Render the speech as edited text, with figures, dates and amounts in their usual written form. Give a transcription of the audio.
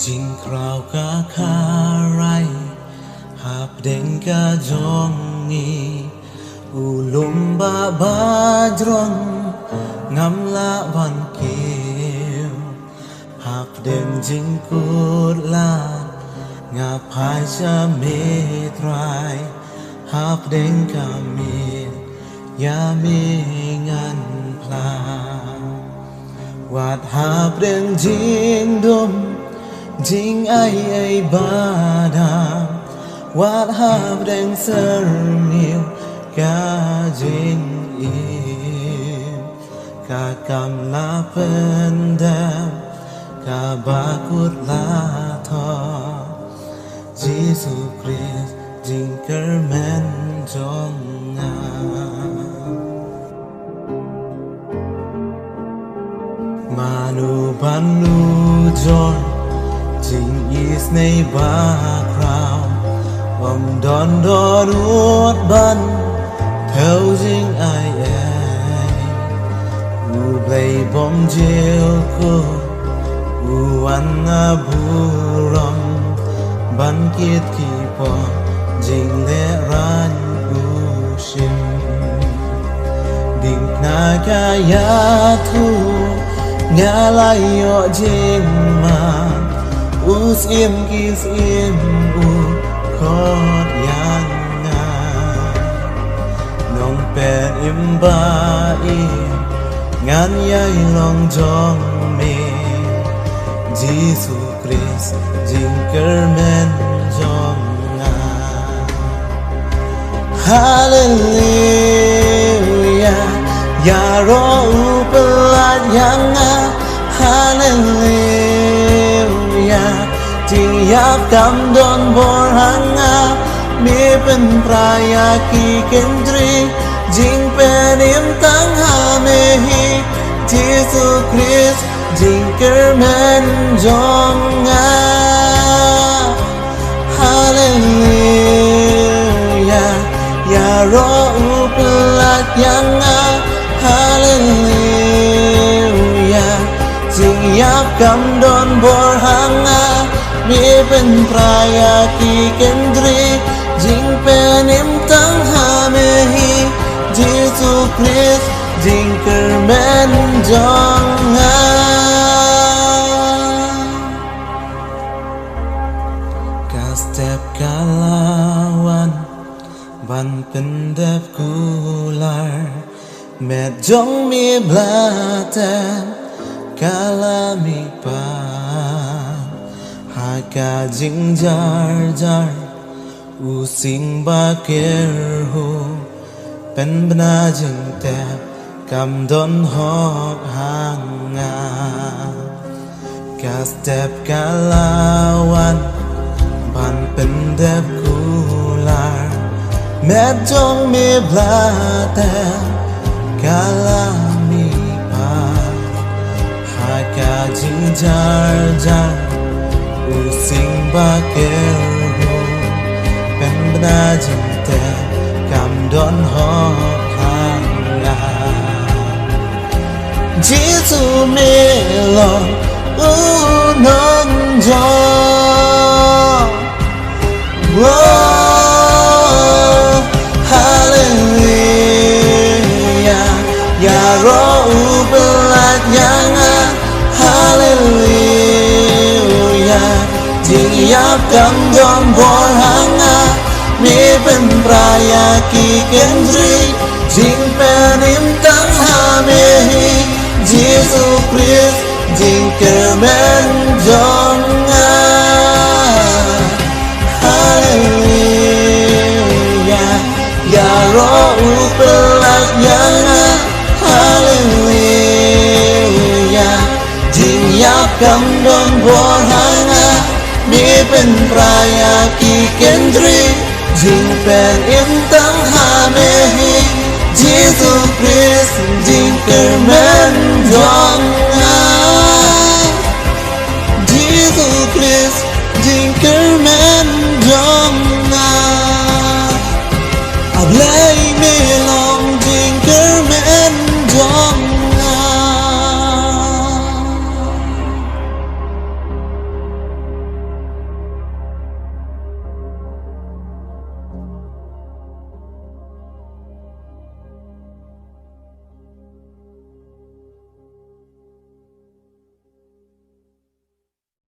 จิงคราวกะคาไรหาบเด้งกะจองงีอุลุมบาบาจรองงำละวันเกียวหาบเด้งจิงกูดลางาพายจะเมตรายหาบเด้งกะเมียามีงันพลาวาดหาบเด้งจิงดมจิงไอบาดาวาดหาบเด้งเสรนิวกาจิงอิมกากำลาเป็นเดมกาบากุดลาทอจิสุคริสจิงเกอร์แมนจงงามานูบันนูจอนจิงอีสในบาคราววมดอนดอนวดบันเท่าจิงไอเออูเบลบอมเจลกูอูวันนาบูรอมบันกิดกีปอจิงเลรันอูชิมดิ่งนากายาทูงาลายโยจิงมาอูสอิมกิสอิมอูคอดยังงาน้องเป็นอิมบาอิงานใหญ่ลองจองเมจิสุคริสจิงเกอร์แมนจองงาฮาเลลูยายารออุปลาดยังงาฮาเลลูยาจิงยับกำดอนบอรังงามีเป็นปรายากีเกันตรีจิงเป็นอิมตังหาเมฮีจิสุคริสจิงเกอร์แมนจงงาฮาเลลูยายารออุปลาดยังงาฮาเลลูยาจิงยับกำดอนบอรังงามีเป็นปรายากีเกันตรีจิงเป็นอิมตังหาเมฮีจิสุคริสจิงเกอร์แมนจงงากาสเตปกาลาวันบันเป็นเดบกูลาแม่จงมีบลาเตกาลามีปาหากาจิงจาร์จาร์อูสิงบาเกอร์ฮูเป็นบนาจิงเตบกำดอนหอกหางงากาสเตปกาลาวันบันเป็นเดบกูลาแม้จงมีบลาเตกาลามีปาหากาจิงจาร์จาร์อูสิงบาเกอร์ฮูเป็นบนาจิงเตบกำดอนหอกหางงาจิสุเมลอนอูนงจอโอ้ฮาเลลูยายารออุปลาดยังฮาเลลูยาจิงยับกำดอนบอรังงามีเป็นปรายากีเกันตรีจิงเป็นอิมตังหาเมฮีจิสุคริสจิงเกอร์แมนจงงาฮาเลลูยายารออุปลาดยังฮาเลลูยาจิงยับกำดอนบอรังงามีเป็นปรายากีเกันตรีจิงเป็นอิมตังหาเมฮีจิสุคริสจิงเกอร์แมนจงงาจิสุคริสจิงเกอร์แมนจงงาอับเลยไม่ลองจิงเกอร์แมนจง